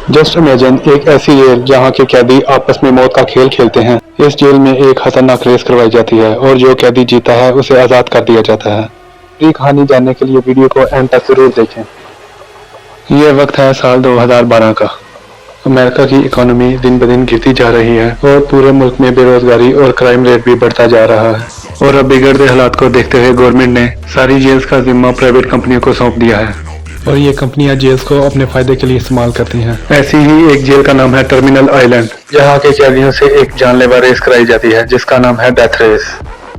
Just imagine एक ऐसी jail जहां के कैदी आपस में मौत का खेल खेलते हैं। इस जेल में एक खतरनाक रेस करवाई जाती है और जो कैदी जीता है उसे आज़ाद कर दिया जाता है। पूरी कहानी जानने के लिए वीडियो को एंड तक जरूर देखें। ये वक्त है साल 2012 का। अमेरिका की इकोनॉमी दिन ब दिन गिरती जा रही है और पूरे मुल्क में बेरोजगारी और क्राइम रेट भी बढ़ता जा रहा है। और अब बिगड़ते हालात को देखते हुए गवर्नमेंट ने सारी जेल्स का जिम्मा प्राइवेट कंपनियों को सौंप दिया है और ये कंपनियां जेल्स को अपने फायदे के लिए इस्तेमाल करती हैं। ऐसी ही एक जेल का नाम है टर्मिनल आइलैंड, जहां के कैदियों से एक जानलेवा रेस कराई जाती है जिसका नाम है डेथ रेस।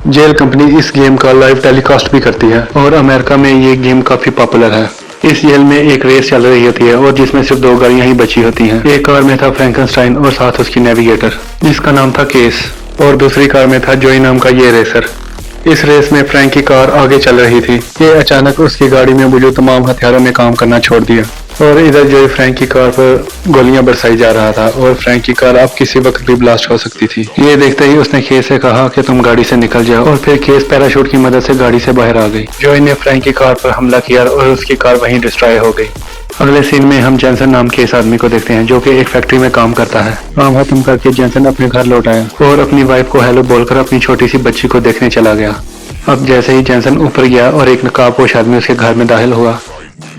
जेल कंपनी इस गेम का लाइव टेलीकास्ट भी करती है और अमेरिका में ये गेम काफी पॉपुलर है। इस जेल में एक रेस चल रही होती है और जिसमें सिर्फ 2 गाड़ियां ही बची होती हैं। एक कार में था फ्रैंकनस्टाइन और साथ उसकी नेविगेटर जिसका नाम था केस, और दूसरी कार में था जोई नाम का ये रेसर। इस रेस में फ्रैंक की कार आगे चल रही थी कि अचानक उसकी गाड़ी में मौजूद तमाम हथियारों ने काम करना छोड़ दिया और इधर जो फ्रैंक की कार पर गोलियां बरसाई जा रहा था और फ्रैंक की कार अब किसी वक्त भी ब्लास्ट हो सकती थी। ये देखते ही उसने केस से कहा कि तुम गाड़ी से निकल जाओ और फिर केस पैराशूट की मदद से गाड़ी से बाहर आ गई। जॉय ने फ्रैंक की कार पर हमला किया और उसकी कार वहीं डिस्ट्रॉय हो गई। अगले सीन में हम जैनसन नाम के इस आदमी को देखते हैं जो कि एक फैक्ट्री में काम करता है। काम खत्म करके जैनसन अपने घर लौट आया और अपनी वाइफ को हेलो बोलकर अपनी छोटी सी बच्ची को देखने चला गया। अब जैसे ही जैनसन ऊपर गया और एक नकाबपोश आदमी उसके घर में दाखिल हुआ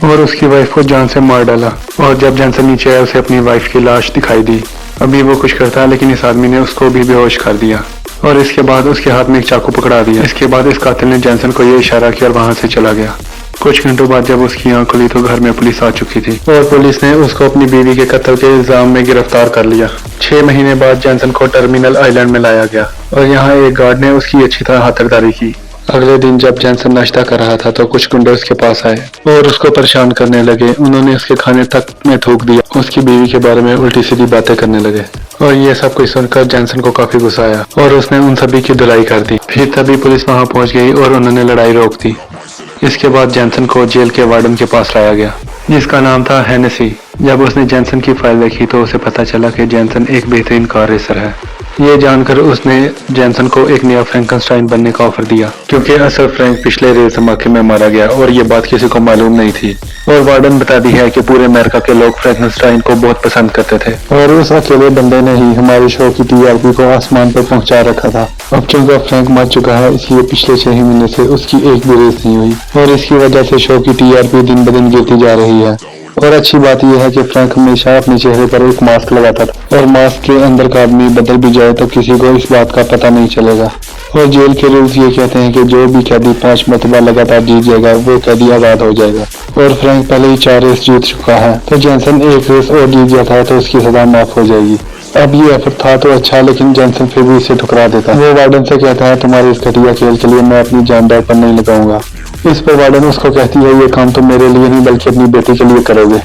और उसकी वाइफ को जान से मार डाला। और जब जैनसन नीचे आया उसे अपनी वाइफ की लाश दिखाई दी। अभी वो कुछ करता है लेकिन इस आदमी ने उसको भी बेहोश कर दिया और इसके बाद उसके हाथ में एक चाकू पकड़ा दिया। इसके बाद इस कातिल ने जैनसन को ये इशारा किया और वहां से चला गया। कुछ घंटों बाद जब उसकी आंख खुली तो घर में पुलिस आ चुकी थी और पुलिस ने उसको अपनी बीवी के कत्ल के इल्जाम में गिरफ्तार कर लिया। 6 महीने बाद जैनसन को टर्मिनल आइलैंड में लाया गया और यहाँ एक गार्ड ने उसकी अच्छी तरह खातिरदारी की। अगले दिन जब जैनसन नाश्ता कर रहा था तो कुछ गुंडे उसके पास आए और उसको परेशान करने लगे। उन्होंने उसके खाने तक में थूक दिया, उसकी बीवी के बारे में उल्टी सीधी बातें करने लगे और ये सब कुछ सुनकर जैनसन को काफी गुस्सा आया और उसने उन सभी की धुलाई कर दी। फिर तभी पुलिस वहां पहुंच गई और उन्होंने लड़ाई रोक दी। इसके बाद जैनसन को जेल के वार्डन के पास लाया गया जिसका नाम था हेनेसी। जब उसने जैनसन की फाइल देखी तो उसे पता चला कि जैनसन एक बेहतरीन कार रेसर है। ये जानकर उसने जैनसन को एक नया फ्रैंकनस्टाइन बनने का ऑफर दिया क्योंकि असल फ्रैंक पिछले रेस धमाके में मारा गया और ये बात किसी को मालूम नहीं थी। और वार्डन बताती है कि पूरे अमेरिका के लोग फ्रैंकनस्टाइन को बहुत पसंद करते थे और उस अकेले बंदे ने ही हमारे शो की टीआरपी को आसमान पर पहुंचा रखा था। अब चूंकि फ्रैंक मर चुका है इसलिए पिछले 6 महीने से उसकी एक भी रेस नहीं हुई और इसकी वजह से शो की टीआरपी दिन ब दिन गिरती जा रही है। और अच्छी बात यह है कि फ्रैंक हमेशा अपने चेहरे पर एक मास्क लगाता था और मास्क के अंदर का आदमी बदल भी जाए तो किसी को इस बात का पता नहीं चलेगा। और जेल के रूल्स ये कहते हैं कि जो भी कैदी 5 मरतबा लगातार जीत जाएगा वो कैदी आजाद हो जाएगा। और फ्रैंक पहले ही 4 रेस जीत चुका है तो जैनसन एक रेस और जीत जाता है तो उसकी सजा माफ हो जाएगी। अब ये ऑफर था तो अच्छा, लेकिन जैनसन फिर भी इसे ठुकरा देता है। वो वार्डन से कहता है तुम्हारे इस घटिया खेल के लिए मैं अपनी जान दांव पर नहीं लगाऊंगा। इस पर वार्डन उसको कहती है ये काम तुम मेरे लिए नहीं बल्कि अपनी बेटी के लिए करोगे।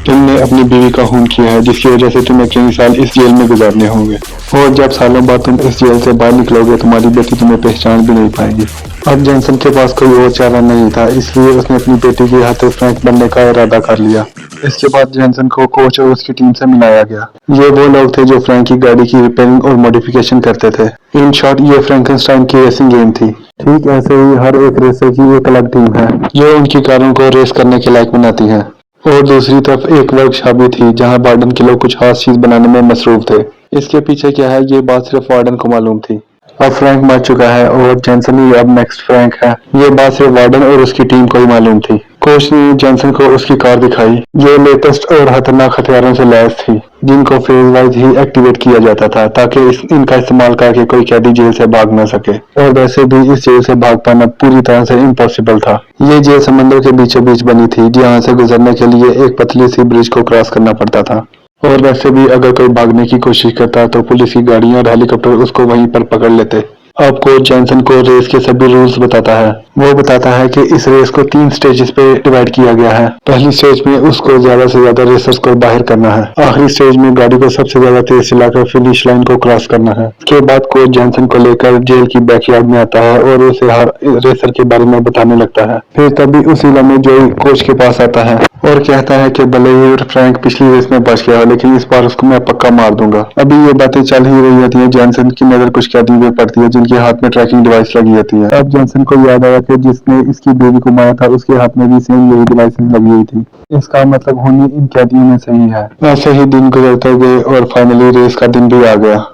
तुमने अपनी बीवी का खून किया है जिसकी वजह से तुम्हें कई साल इस जेल में गुजारने होंगे और जब सालों बाद तुम इस जेल से बाहर निकलोगे तुम्हारी बेटी तुम्हें पहचान भी नहीं पाएगी। अब जैनसन के पास कोई और चारा नहीं था इसलिए उसने अपनी बेटी के हाथों फ्रैंक बनने का इरादा कर लिया। इसके बाद जैनसन को कोच और उसकी टीम से मिलाया गया। ये वो लोग थे जो फ्रैंक की गाड़ी की रिपेयरिंग और मॉडिफिकेशन करते थे। इन शॉर्ट ये फ्रैंकनस्टाइन की रेसिंग गेम थी। ठीक ऐसे ही हर एक रेसर की एक अलग टीम है जो उनकी कारों को रेस करने के लायक बनाती है और दूसरी तरफ एक वर्कशॉप भी थी जहां वार्डन के लोग कुछ खास चीज बनाने में मसरूफ थे। इसके पीछे क्या है ये बात सिर्फ वार्डन को मालूम थी। अब फ्रैंक मर चुका है और जैनसन ही अब नेक्स्ट फ्रैंक है, ये बात सिर्फ वार्डन और उसकी टीम को ही मालूम थी। कोच ने जैनसन को उसकी कार दिखाई जो लेटेस्ट और खतरनाक हथियारों से लैस थी जिनको फेज वाइज ही एक्टिवेट किया जाता था ताकि इनका इस्तेमाल करके कोई कैदी जेल से भाग न सके। और वैसे भी इस जेल से भाग पाना पूरी तरह से इम्पॉसिबल था। ये जेल समंदर के बीचों बीच बनी थी जहाँ से गुजरने के लिए एक पतली सी ब्रिज को क्रॉस करना पड़ता था। और वैसे भी अगर कोई भागने की कोशिश करता तो पुलिस की गाड़ियां और हेलीकॉप्टर उसको वहीं पर पकड़ लेते। अब कोच जैनसन को रेस के सभी रूल्स बताता है। वो बताता है कि इस रेस को 3 स्टेजेस पे डिवाइड किया गया है। पहली स्टेज में उसको ज्यादा से ज्यादा रेसर्स को बाहर करना है। आखिरी स्टेज में गाड़ी को सबसे ज्यादा तेज चलाकर फिनिश लाइन को क्रॉस करना है। उसके बाद कोच जैनसन को लेकर जेल की बैकयार्ड में आता है और उसे हर रेसर के बारे में बताने लगता है। फिर तभी उसी लम्हे जो कोच के पास आता है और कहता है कि भले ही फ्रैंक पिछली रेस में बच गया लेकिन इस बार उसको मैं पक्का मार दूंगा। अभी ये बातें चल ही रही होती है, जैनसन की नजर कुछ कैदी पे पड़ती है के हाथ में ट्रैकिंग डिवाइस लगी होती है। अब जेंसन को याद आया कि जिसने इसकी बीवी को मारा था उसके हाथ में भी सेम यही डिवाइस लगी हुई थी। इसका मतलब होनी इन कैदियों में सही है। ऐसे ही दिन गुजरते गए और फाइनली रेस का दिन भी आ गया।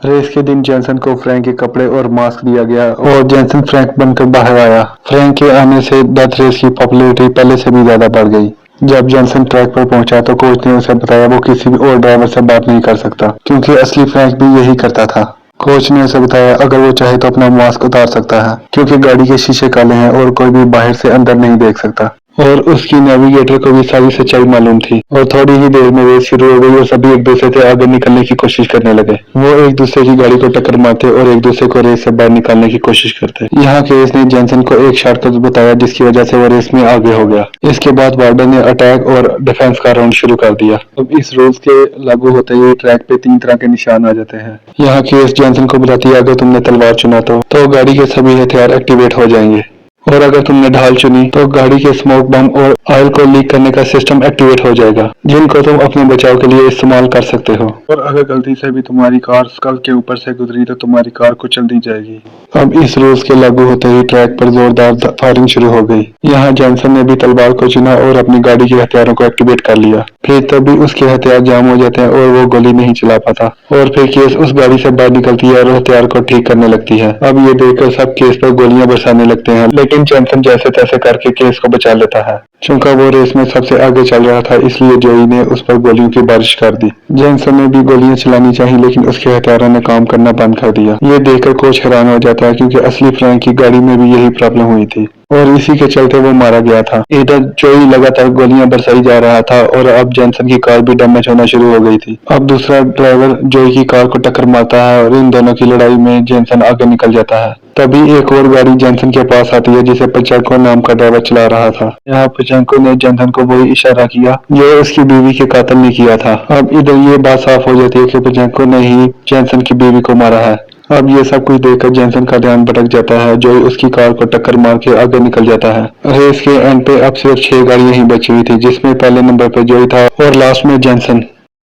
रेस के दिन जेंसन को फ्रैंक के कपड़े और मास्क दिया गया और जेंसन फ्रैंक बनकर बाहर आया। फ्रैंक के आने से डेथ रेस की पॉपुलैरिटी पहले से भी ज्यादा बढ़ गई। जब जेंसन ट्रैक पर पहुंचा तो कोच ने उसे बताया वो किसी भी और ड्राइवर से बात नहीं कर सकता, क्योंकि असली फ्रैंक भी यही करता था। कोच ने उसे बताया अगर वो चाहे तो अपना मास्क उतार सकता है, क्योंकि गाड़ी के शीशे काले हैं और कोई भी बाहर से अंदर नहीं देख सकता। और उसकी नेविगेटर को भी सारी सच्चाई मालूम थी। और थोड़ी ही देर में रेस शुरू हो गई और सभी एक दूसरे से आगे निकलने की कोशिश करने लगे। वो एक दूसरे की गाड़ी को टक्कर मारते और एक दूसरे को रेस से बाहर निकालने की कोशिश करते। यहाँ केस ने जेंसन को एक शॉर्टकट बताया जिसकी वजह से वो रेस में आगे हो गया। इसके बाद वार्डन ने अटैक और डिफेंस का राउंड शुरू कर दिया। अब इस रूल्स के लागू होते हुए ट्रैक पे 3 तरह के निशान आ जाते हैं। यहाँ केस जेंसन को बताती है अगर तुमने तलवार चुना तो गाड़ी के सभी हथियार एक्टिवेट हो जाएंगे, और अगर तुमने ढाल चुनी तो गाड़ी के स्मोक बम और ऑयल को लीक करने का सिस्टम एक्टिवेट हो जाएगा, जिनको तुम अपने बचाव के लिए इस्तेमाल कर सकते हो। और अगर गलती से भी तुम्हारी कार स्कल के ऊपर से गुजरी तो तुम्हारी कार कुचल दी जाएगी। अब इस रूल्स के लागू होते ही ट्रैक पर जोरदार फायरिंग शुरू हो गई। यहाँ जेंसन ने भी तलवार को चुना और अपनी गाड़ी के हथियारों को एक्टिवेट कर लिया। फिर तभी उसके हथियार जाम हो जाते हैं और वो गोली नहीं चला पाता। और फिर केस उस गाड़ी से बाहर निकलती है और हथियार को ठीक करने लगती है। अब ये देखकर सब केस पर गोलियां बरसाने लगते हैं, लेकिन जेंसन जैसे तैसे करके केस को बचा लेता है। चूंकि वो रेस में सबसे आगे चल रहा था इसलिए जोई ने उस पर गोलियों की बारिश कर दी। जेंसन ने भी गोलियां चलानी चाहिए लेकिन उसके हथियारों ने काम करना बंद कर दिया। ये देखकर कोच हैरान हो जाता है क्योंकि असली फ्रैंक की गाड़ी में भी यही प्रॉब्लम हुई थी और इसी के चलते वो मारा गया था। इधर जोई लगातार गोलियां बरसाई जा रहा था और अब जेंसन की कार भी डैमेज होना शुरू हो गई थी। अब दूसरा ड्राइवर जोई की कार को टक्कर मारता है और इन दोनों की लड़ाई में जेंसन आगे निकल जाता है। तभी एक और गाड़ी जेंसन के पास आती है जिसे पचेंको नाम का ड्राइवर चला रहा था। यहाँ पचेंको ने जेंसन को वही इशारा किया जो उसकी बीवी के कातिल ने किया था। अब इधर ये बात साफ हो जाती है कि पचेंको ने ही जेंसन की बीवी को मारा है। अब ये सब कुछ देखकर जेंसन का ध्यान भटक जाता है। जोई उसकी कार को टक्कर मार के आगे निकल जाता है। रेस के एंड पे अब सिर्फ 6 गाड़ियां ही बची हुई थी, जिसमें पहले नंबर पे जोई था और लास्ट में जेंसन।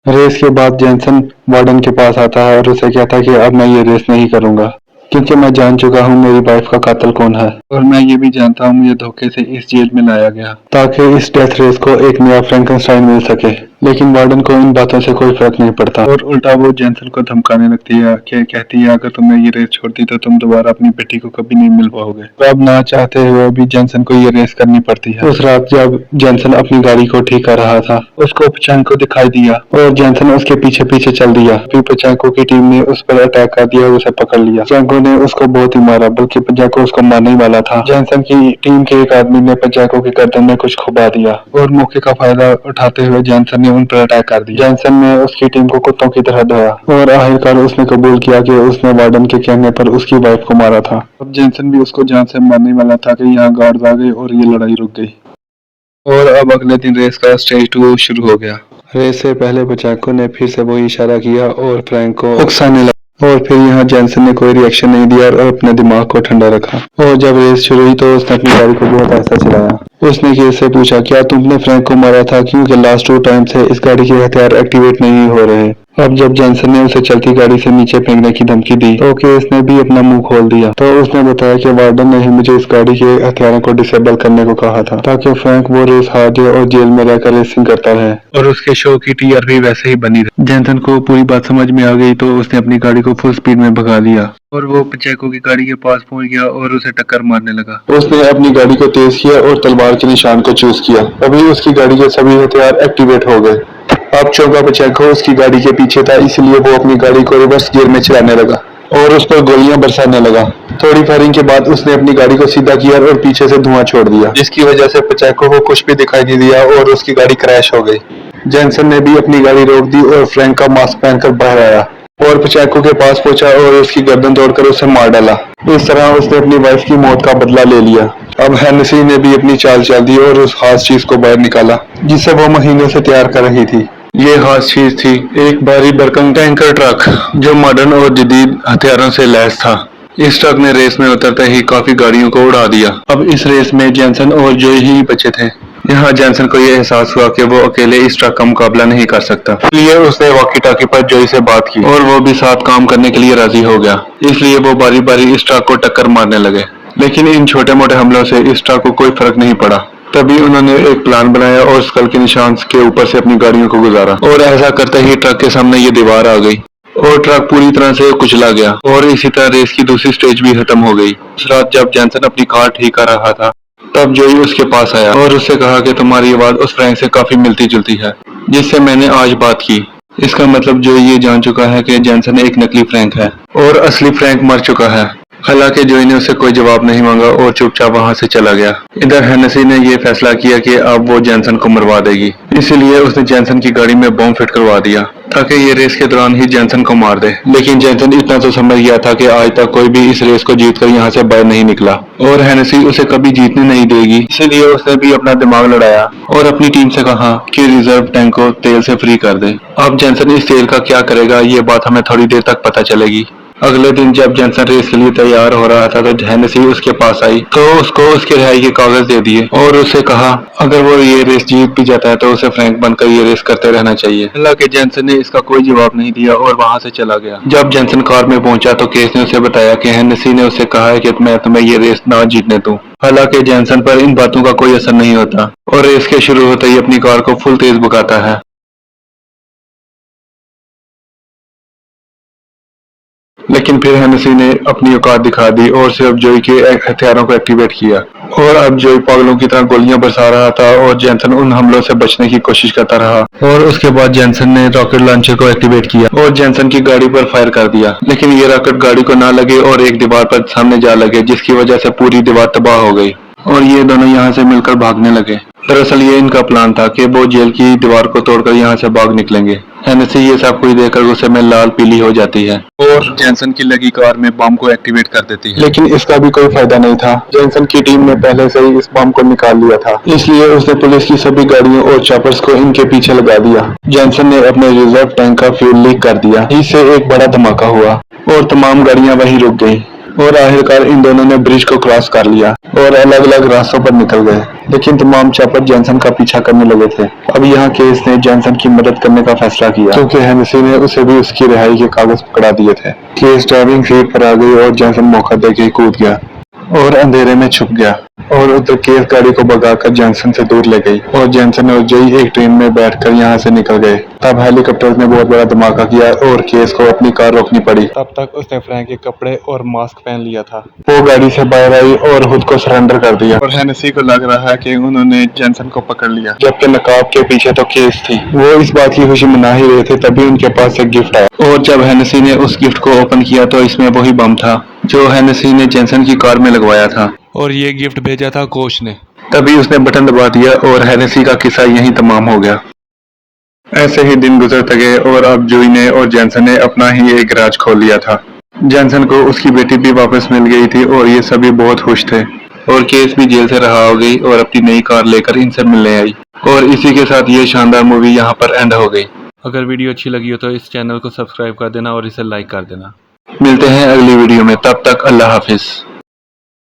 रेस के बाद जेंसन वार्डन के पास आता है और उसे कहता है कि अब मैं ये रेस नहीं करूंगा, क्योंकि मैं जान चुका हूँ मेरी वाइफ का कातिल कौन है और मैं ये भी जानता हूँ मुझे धोखे से इस जेल में लाया गया ताकि इस डेथ रेस को एक नया फ्रैंकेनस्टाइन मिल सके। लेकिन वार्डन को इन बातों से कोई फर्क नहीं पड़ता और उल्टा वो जेंसन को धमकाने लगती है कि कहती है अगर तुमने ये रेस छोड़ दी तो तुम दोबारा अपनी बेटी को कभी नहीं मिल पाओगे। तो अब ना चाहते हुए भी जेंसन को ये रेस करनी पड़ती है। उस रात जब जेंसन अपनी गाड़ी को ठीक कर रहा था उसको पचेंको दिखाई दिया और जेंसन उसके पीछे पीछे चल दिया। फिर पचेंको की टीम ने उस पर अटैक कर दिया और उसे पकड़ लिया। पचेंको ने उसको बहुत ही मारा, बल्कि पचेंको उसको मारने ही वाला था। जेंसन की टीम के एक आदमी ने पचेंको की गर्दन में कुछ खुबा दिया और मौके का फायदा उठाते हुए जेंसन ने उन पर अटैक कर दिया। जेंसन ने उसकी टीम को कुत्तों की तरह धोया और आखिरकार उसने कबूल किया कि उसने वार्डन के कहने पर उसकी वाइफ को मारा था। अब जेंसन भी उसको जान से मारने वाला था कि यहाँ गार्ड आ गए और ये लड़ाई रुक गई। और अब अगले दिन रेस का स्टेज 2 शुरू हो गया। रेस से पहले पचेंको ने फिर से वही इशारा किया और फ्रैंक को उकसाने लगा और फिर यहाँ जेंसन ने कोई रिएक्शन नहीं दिया और अपने दिमाग को ठंडा रखा। और जब रेस शुरू हुई तो उसने अपनी गाड़ी को बहुत ऐसा चलाया। उसने केस से पूछा क्या तुमने फ्रैंक को मारा था, क्योंकि लास्ट 2 टाइम से इस गाड़ी के हथियार एक्टिवेट नहीं हो रहे। अब जब जेंसन ने उसे चलती गाड़ी से नीचे फेंकने की धमकी दी तो केस ने भी अपना मुंह खोल दिया। तो उसने बताया कि वार्डन ने ही मुझे इस गाड़ी के हथियारों को डिसेबल करने को कहा था ताकि फ्रैंक वो रेस हार जाए और जेल में रहकर रेसिंग करता रहे और उसके शो की टीआरपी वैसे ही बनी रहे। जेंसन को पूरी बात समझ में आ गई तो उसने अपनी गाड़ी को फुल स्पीड में भगा दिया और वो पचेंको की गाड़ी के पास पहुंच गया और उसे टक्कर मारने लगा। उसने अपनी गाड़ी को तेज किया और तलवार के निशान को चूज किया। अभी उसकी गाड़ी के सभी हथियार एक्टिवेट हो गए। अब चौका पचेंको उसकी गाड़ी के पीछे था, इसलिए वो अपनी गाड़ी को रिवर्स गियर में चलाने लगा और उस पर गोलियां बरसाने लगा। थोड़ी फायरिंग के बाद उसने अपनी गाड़ी को सीधा किया और पीछे से धुआं छोड़ दिया, जिसकी वजह से पचेंको को कुछ भी दिखाई नहीं दिया और उसकी गाड़ी क्रैश हो गई। जेंसन ने भी अपनी गाड़ी रोक दी और फ्रैंक का मास्क पहनकर बाहर आया और पचेंको के पास पहुंचा और उसकी गर्दन तोड़कर उसे मार डाला। इस तरह उसने अपनी वाइफ की मौत का बदला ले लिया। अब हेनेसी ने भी अपनी चाल चल दी और उस खास चीज को बाहर निकाला जिसे वो महीनों से तैयार कर रही थी। ये खास चीज थी एक भारी भरकम टैंकर ट्रक जो मॉडर्न और जदीद हथियारों से लैस था। इस ट्रक ने रेस में उतरते ही काफी गाड़ियों को उड़ा दिया। अब इस रेस में जेंसन और जोई ही बचे थे यहाँ जैनसन को ये एहसास हुआ कि वो अकेले इस ट्रक का मुकाबला नहीं कर सकता, इसलिए उसने वॉकी टॉकी पर जोई से बात की और वो भी साथ काम करने के लिए राजी हो गया। इसलिए वो बारी बारी इस ट्रक को टक्कर मारने लगे, लेकिन इन छोटे मोटे हमलों से इस ट्रक को कोई फर्क नहीं पड़ा। तभी उन्होंने एक प्लान बनाया और स्कल के निशान के ऊपर से अपनी गाड़ियों को गुजारा और ऐसा करते ही ट्रक के सामने ये दीवार आ गई और ट्रक पूरी तरह से कुचला गया और इसी तरह रेस की दूसरी स्टेज भी खत्म हो गई। उस रात जब जैनसन अपनी कार ठीक कर रहा था तब जोई उसके पास आया और उससे कहा कि तुम्हारी आवाज उस फ्रैंक से काफी मिलती जुलती है जिससे मैंने आज बात की। इसका मतलब जोई ये जान चुका है कि जैनसन एक नकली फ्रैंक है और असली फ्रैंक मर चुका है। हालांकि जोई ने उससे कोई जवाब नहीं मांगा और चुपचाप वहां से चला गया। इधर हेनेसी ने यह फैसला किया कि अब वो जैनसन को मरवा देगी, इसलिए उसने जैनसन की गाड़ी में बॉम्ब फिट करवा दिया ताकि ये रेस के दौरान ही जैनसन को मार दे। लेकिन जैनसन इतना तो समझ गया था कि आज तक कोई भी इस रेस को जीतकर यहाँ से बाहर नहीं निकला और हेनेसी उसे कभी जीतने नहीं देगी, इसीलिए उसने भी अपना दिमाग लड़ाया और अपनी टीम से कहा कि रिजर्व टैंक को तेल से फ्री कर दे। अब जैनसन इस तेल का क्या करेगा ये बात हमें थोड़ी देर तक पता चलेगी। अगले दिन जब जैनसन रेस के लिए तैयार हो रहा था तो हेनेसी उसके पास आई तो उसको उसके रिहाई के कागज दे दिए और उससे कहा अगर वो ये रेस जीत भी जाता है तो उसे फ्रैंक बनकर ये रेस करते रहना चाहिए। हालांकि जैनसन ने इसका कोई जवाब नहीं दिया और वहां से चला गया। जब जैनसन कार में पहुंचा तो केस ने उसे बताया कि हेनेसी ने उसे कहा है कि मैं तुम्हें ये रेस ना जीतने दूं। हालांकि जैनसन पर इन बातों का कोई असर नहीं होता और रेस के शुरू होते ही अपनी कार को फुल तेज भगाता है। लेकिन फिर हेनेसी ने अपनी औकात दिखा दी और सिर्फ जोई के हथियारों को एक्टिवेट किया और अब जोई पागलों की तरह गोलियां बरसा रहा था और जैनसन उन हमलों से बचने की कोशिश करता रहा। और उसके बाद जैनसन ने रॉकेट लॉन्चर को एक्टिवेट किया और जैनसन की गाड़ी पर फायर कर दिया, लेकिन ये रॉकेट गाड़ी को ना लगे और एक दीवार पर सामने जा लगे जिसकी वजह से पूरी दीवार तबाह हो गई और ये दोनों यहाँ से मिलकर भागने लगे। दरअसल ये इनका प्लान था कि वो जेल की दीवार को तोड़कर यहाँ से भाग निकलेंगे। हेनेसी ये सब कुछ देखकर गुस्से में लाल पीली हो जाती है और जैनसन की लगी कार में बम को एक्टिवेट कर देती है। लेकिन इसका भी कोई फायदा नहीं था। जैनसन की टीम ने पहले से ही इस बम को निकाल लिया था, इसलिए उसने पुलिस की सभी गाड़ियों और चॉपर्स को इनके पीछे लगा दिया। जैनसन ने अपने रिजर्व टैंक का फ्यूल लीक कर दिया, इससे एक बड़ा धमाका हुआ और तमाम गाड़ियां वहीं रुक गयी और आखिरकार इन दोनों ने ब्रिज को क्रॉस कर लिया और अलग अलग रास्तों पर निकल गए। लेकिन तमाम चॉपर जैनसन का पीछा करने लगे थे। अब यहाँ केस ने जैनसन की मदद करने का फैसला किया क्योंकि हेनेसी ने उसे भी उसकी रिहाई के कागज पकड़ा दिए थे। केस ड्राइविंग सीट पर आ गई और जैनसन मौका देके कूद गया और अंधेरे में छुप गया और उधर केस गाड़ी को भगाकर जैनसन से दूर ले गई और जैनसन और जोई एक ट्रेन में बैठकर यहाँ से निकल गए। तब हेलीकॉप्टर ने बहुत बड़ा धमाका किया और केस को अपनी कार रोकनी पड़ी। तब तक उसने फ्रैंक के कपड़े और मास्क पहन लिया था। वो गाड़ी से बाहर आई और खुद को सरेंडर कर दिया और हेनेसी को लग रहा है कि उन्होंने जैनसन को पकड़ लिया, जबकि नकाब के पीछे तो केस थी। वो इस बात की खुशी मना ही रहे थे तभी उनके पास एक गिफ्ट आया और जब हेनेसी ने उस गिफ्ट को ओपन किया तो इसमें वही बम था जो हेनेसी ने जैनसन की कार में लगवाया था और ये गिफ्ट भेजा था कोच ने। तभी उसने बटन दबा दिया और हेनेसी का किस्सा यहीं तमाम हो गया। ऐसे ही दिन गुजरते गए और अब जोई ने और जैनसन ने अपना ही एक गैराज खोल लिया था। जैनसन को उसकी बेटी भी वापस मिल गई थी और ये सभी बहुत खुश थे और केस भी जेल से रहा हो गई और अपनी नई कार लेकर इनसे मिलने आई। और इसी के साथ ये शानदार मूवी यहाँ पर एंड हो गई। अगर वीडियो अच्छी लगी हो तो इस चैनल को सब्सक्राइब कर देना और इसे लाइक कर देना। मिलते हैं अगली वीडियो में, तब तक अल्लाह हाफिज।